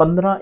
15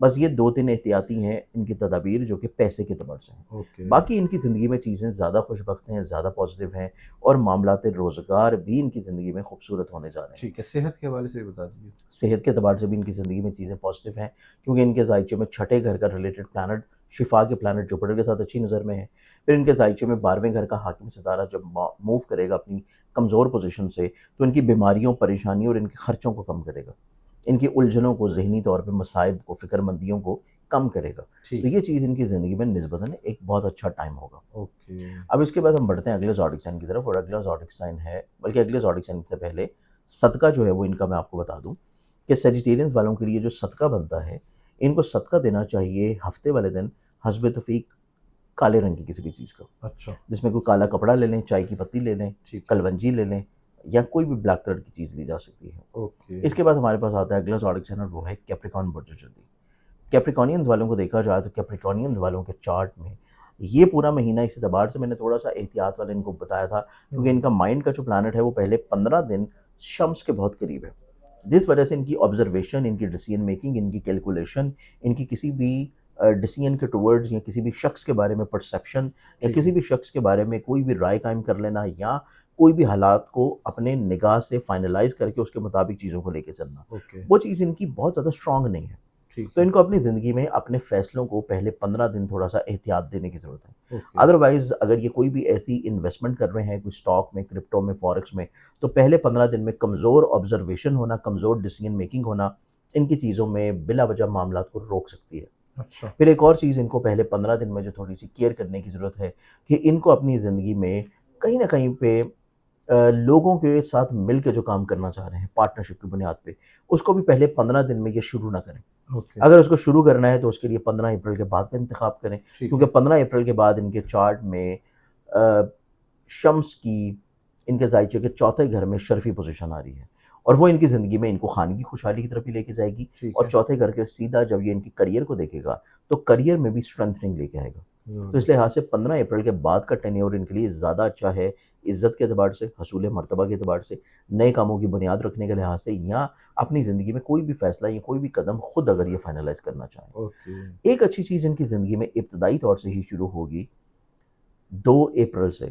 بس یہ 2-3 احتیاطی ہیں ان کی تدابیر جو کہ پیسے کے اعتبار سے ہیں. اوکے باقی ان کی زندگی میں چیزیں زیادہ خوش بخت ہیں، زیادہ پازیٹیو ہیں، اور معاملات روزگار بھی ان کی زندگی میں خوبصورت ہونے جا رہے ہیں. ٹھیک ہے، صحت کے حوالے سے بھی بتا دیجیے. صحت کے اعتبار سے بھی ان کی زندگی میں چیزیں پازیٹیو ہیں، کیونکہ ان کے ذائچے میں چھٹے گھر کا ریلیٹڈ پلانٹ شفا کے پلانٹ جوپٹر کے ساتھ اچھی نظر میں ہے. پھر ان کے ذائچے میں 12ویں گھر کا حاکم ستارہ جب موو کرے گا اپنی کمزور پوزیشن سے، تو ان کی بیماریوں، پریشانیوں اور ان کے خرچوں کو کم کرے گا، ان کی الجھنوں کو، ذہنی طور پہ مصائب کو، فکر مندیوں کو کم کرے گا. تو ٹھیک یہ چیز ان کی زندگی میں نسبتاً ایک بہت اچھا ٹائم ہوگا. اوکے اب اس کے بعد ہم بڑھتے ہیں اگلے زوڈک سائن کی طرف، اور اگلا زوڈک سائن ہے، بلکہ اگلے زوڈک سائن سے پہلے صدقہ جو ہے وہ ان کا میں آپ کو بتا دوں کہ سیجیٹیرینز والوں کے لیے جو صدقہ بنتا ہے، ان کو صدقہ دینا چاہیے ہفتے والے دن حسب توفیق کالے رنگ کی کسی بھی چیز کا، اچھا جس میں کوئی کالا کپڑا لے لیں، چائے کی پتی لے لیں، ٹھیک ہے کلونجی لے لیں، یا کوئی بھی بلیک کلر کی چیز لی جا سکتی ہے. اوکے اس کے بعد ہمارے پاس آتا ہے اگلا زوڈک سائن، اور وہ ہے کیپریکارن برج جلدی. کیپریکونینز والوں کو دیکھا جائے تو کیپریکونینز والوں کے چارٹ میں یہ پورا مہینہ اس اعتبار سے میں نے تھوڑا سا احتیاط والے ان کو بتایا تھا، کیونکہ ان کا مائنڈ کا جو پلانٹ ہے وہ پہلے 15 دن شمس کے بہت قریب ہے، جس وجہ سے ان کی آبزرویشن، ان کی ڈیسیژن میکنگ، ان کی کیلکولیشن، ان کی کسی بھی ڈیسیژن کے ٹورڈز یا کسی بھی شخص کے بارے میں پرسیپشن، یا ٹھیک کسی ہے بھی شخص کے بارے میں کوئی بھی رائے قائم کر لینا، یا کوئی بھی حالات کو اپنے نگاہ سے فائنلائز کر کے اس کے مطابق چیزوں کو لے کے چلنا، اوکے وہ چیز ان کی بہت زیادہ اسٹرانگ نہیں ہے. ٹھیک تو ہے ان کو اپنی زندگی میں اپنے فیصلوں کو پہلے 15 دن تھوڑا سا احتیاط دینے کی ضرورت ہے. اوکے ادروائز اگر یہ کوئی بھی ایسی انویسٹمنٹ کر رہے ہیں، کوئی اسٹاک میں، کرپٹو میں، فارکس میں، تو پہلے 15 دن میں کمزور آبزرویشن ہونا، کمزور ڈیسیژن میکنگ ہونا ان کی چیزوں میں بلا وجہ معاملات کو روک سکتی ہے. اچھا پھر ایک اور چیز ان کو پہلے 15 دن میں جو تھوڑی سی کیئر کرنے کی ضرورت ہے کہ ان کو اپنی زندگی میں کہیں نہ کہیں پہ لوگوں کے ساتھ مل کے جو کام کرنا چاہ رہے ہیں پارٹنرشپ کی بنیاد پہ، اس کو بھی پہلے 15 دن میں یہ شروع نہ کریں. اوکے اگر اس کو شروع کرنا ہے تو اس کے لیے 15 اپریل کے بعد کا انتخاب کریں، ٹھیک کیونکہ ہے 15 اپریل کے بعد ان کے چارٹ میں شمس کی ان کے ذائچے کے چوتھے گھر میں شرفی پوزیشن آ رہی ہے، اور وہ ان کی زندگی میں ان کو خانگی خوشحالی کی طرف ہی لے کے جائے گی. ٹھیک اور ہے چوتھے گھر کے سیدھا جب یہ ان کی کریئر کو دیکھے گا تو کریئر میں بھی اسٹرینتھنگ لے کے آئے گا. تو اس لحاظ سے 15 اپریل کے بعد کا ٹینیور ان کے لیے زیادہ اچھا ہے، عزت کے اعتبار سے، حصول مرتبہ کے اعتبار سے، نئے کاموں کی بنیاد رکھنے کے لحاظ سے، یا اپنی زندگی میں کوئی بھی فیصلہ یا کوئی بھی قدم خود اگر یہ فائنلائز کرنا چاہیں. اوکے ایک اچھی چیز ان کی زندگی میں ابتدائی طور سے ہی شروع ہوگی 2 اپریل سے.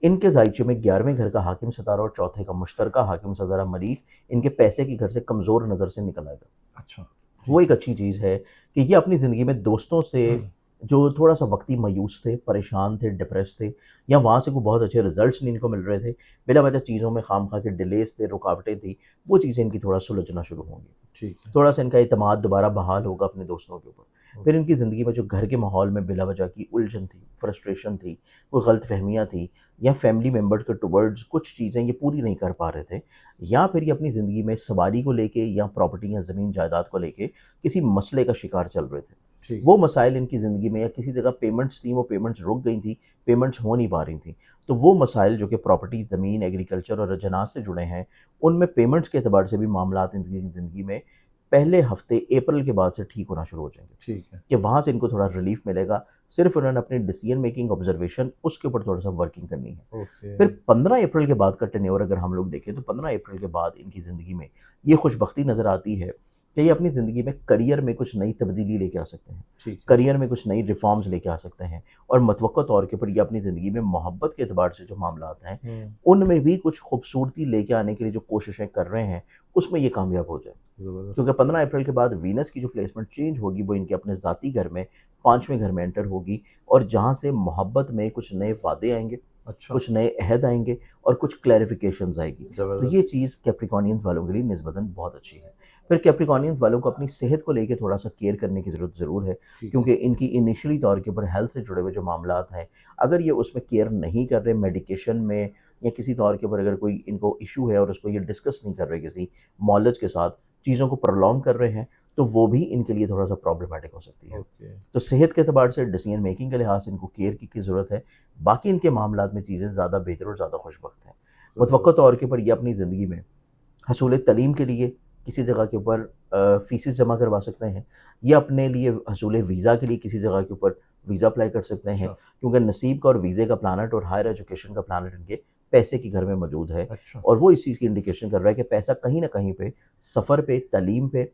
ان کے ذائچے میں 11ویں گھر کا حاکم ستارہ اور چوتھے کا مشترکہ حاکم ستارہ مریخ ان کے پیسے کی گھر سے کمزور نظر سے نکل آئے گا. اچھا وہ ایک اچھی چیز ہے کہ یہ اپنی زندگی میں دوستوں سے جو تھوڑا سا وقتی مایوس تھے، پریشان تھے، ڈپریس تھے، یا وہاں سے کوئی بہت اچھے رزلٹس نہیں ان کو مل رہے تھے، بلا وجہ چیزوں میں خام خواہ کے ڈیلیز تھے، رکاوٹیں تھیں، وہ چیزیں ان کی تھوڑا سلجھنا شروع ہوں گی. ٹھیک ہے تھوڑا سا ان کا اعتماد دوبارہ بحال ہوگا اپنے دوستوں کے اوپر. پھر ان کی زندگی میں جو گھر کے ماحول میں بلا وجہ کی الجھن تھی، فرسٹریشن تھی، کوئی غلط فہمیاں تھیں، یا فیملی ممبرز کے ٹورڈز کچھ چیزیں یہ پوری نہیں کر پا رہے تھے، یا پھر یہ اپنی زندگی میں سواری کو لے کے یا پراپرٹی یا زمین جائیداد کو لے کے کسی مسئلے کا شکار چل رہے تھے، ٹھیک وہ مسائل ان کی زندگی میں، یا کسی جگہ پیمنٹس تھیں، وہ پیمنٹس رک گئی تھیں، پیمنٹس ہو نہیں پا رہی تھیں، تو وہ مسائل جو کہ پراپرٹی، زمین، ایگریکلچر اور رجحانات سے جڑے ہیں، ان میں پیمنٹس کے اعتبار سے بھی معاملات ان کی زندگی میں پہلے ہفتے اپریل کے بعد سے ٹھیک ہونا شروع ہو جائیں گے، ٹھیک ہے کہ وہاں سے ان کو تھوڑا ریلیف ملے گا. صرف انہوں نے اپنی ڈیسیژن میکنگ، آبزرویشن، اس کے اوپر تھوڑا سا ورکنگ کرنی ہے. اوکے پھر 15 اپریل کے بعد کا ٹینیور اگر ہم لوگ دیکھیں تو 15 اپریل کے بعد ان کی زندگی میں یہ خوش بختی نظر آتی ہے کہ یہ اپنی زندگی میں کریئر میں کچھ نئی تبدیلی لے کے آ سکتے ہیں، ٹھیک ہے کریئر میں کچھ نئی ریفارمز لے کے آ سکتے ہیں، اور متوقع طور کے اوپر یہ اپنی زندگی میں محبت کے اعتبار سے جو معاملات ہیں ان میں بھی کچھ خوبصورتی لے کے آنے کے لیے جو کوششیں کر رہے ہیں اس میں یہ کامیاب ہو جائے. زبردست کیونکہ 15 اپریل کے بعد وینس کی جو پلیسمنٹ چینج ہوگی وہ ان کے اپنے ذاتی گھر میں 5ویں گھر میں انٹر ہوگی، اور جہاں سے محبت میں کچھ نئے وعدے آئیں گے، اچھا کچھ نئے عہد آئیں گے، اور کچھ کلیریفیکیشنز آئے گی. تو زبردست یہ چیز کیپریکونینز والوں کے لیے نسبتاً بہت اچھی ہے. پھر کیپریکونینز والوں کو اپنی صحت کو لے کے تھوڑا سا کیئر کرنے کی ضرورت ضرور ہے، ٹھیک ہے کیونکہ ان کی انیشلی طور کے اوپر ہیلتھ سے جڑے ہوئے جو معاملات ہیں، اگر یہ اس میں کیئر نہیں کر رہے، میڈیکیشن میں یا کسی طور کے اوپر اگر کوئی ان کو ایشو ہے اور اس کو یہ ڈسکس نہیں کر رہے کسی مالج کے ساتھ، چیزوں کو پرولونگ کر رہے ہیں، تو وہ بھی ان کے لیے تھوڑا سا پرابلمٹک ہو سکتی ہے. اوکے تو صحت کے اعتبار سے، ڈیسیژن میکنگ کے لحاظ سے ان کو کیئر کی ضرورت ہے. باقی ان کے معاملات میں چیزیں زیادہ بہتر اور زیادہ خوش بخت ہیں. متوقع طور کے اوپر یہ اپنی زندگی میں حصول تعلیم کے لیے کسی جگہ کے اوپر فیسز جمع کروا سکتے ہیں، یا اپنے لیے حصول ویزا کے لیے کسی جگہ کے اوپر ویزا اپلائی کر سکتے ہیں، اچھا کیونکہ نصیب کا اور ویزے کا پلانٹ اور ہائر ایجوکیشن کا پلانٹ ان کے پیسے کی گھر میں موجود ہے. اچھا اور وہ اس چیز کی انڈیکیشن کر رہا ہے کہ پیسہ کہیں نہ کہیں پہ سفر پہ، تعلیم پہ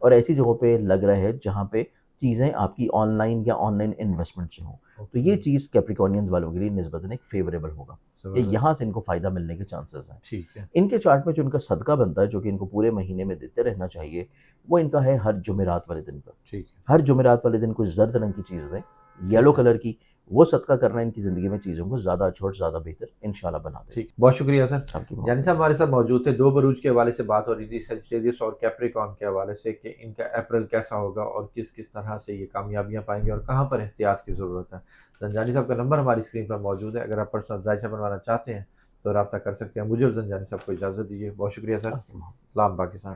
اور ایسی جگہوں پہ لگ رہا ہے جہاں پہ چیزیں آپ کی آن لائن یا آن لائن انویسٹمنٹ سے ہوں، تو یہ چیز کیپریکونین والوں کے لیے نسبتاً ایک فیوریبل ہوگا کہ یہاں سے ان کو فائدہ ملنے کے چانسز ہیں۔ ٹھیک ہے، ان کے چارٹ میں جو ان کا صدقہ بنتا ہے جو کہ ان کو پورے مہینے میں دیتے رہنا چاہیے، وہ ان کا ہے ہر جمعرات والے دن پر۔ ٹھیک ہے، ہر جمعرات والے دن کوئی زرد رنگ کی چیز دیں، یلو کلر کی، وہ صدقہ کرنا ان کی زندگی میں چیزوں کو زیادہ اچھا اور زیادہ بہتر انشاءاللہ بنا دے۔ ٹھیک، بہت شکریہ سر۔ آپ کی یعنی صاحب ہمارے ساتھ موجود تھے، دو بروج کے حوالے سے بات ہو رہی تھی، سیجیٹیریس اور کیپریکون کے حوالے سے کہ ان کا اپریل کیسا ہوگا اور کس کس طرح سے یہ کامیابیاں پائیں گے اور کہاں پر احتیاط کی ضرورت ہے۔ زنجانی صاحب کا نمبر ہماری اسکرین پر موجود ہے، اگر آپ پرسنل ذائچہ بنوانا چاہتے ہیں تو رابطہ کر سکتے ہیں۔ مجھے اور زنجانی صاحب کو اجازت دیجیے، بہت شکریہ سر، سلام پاکستان۔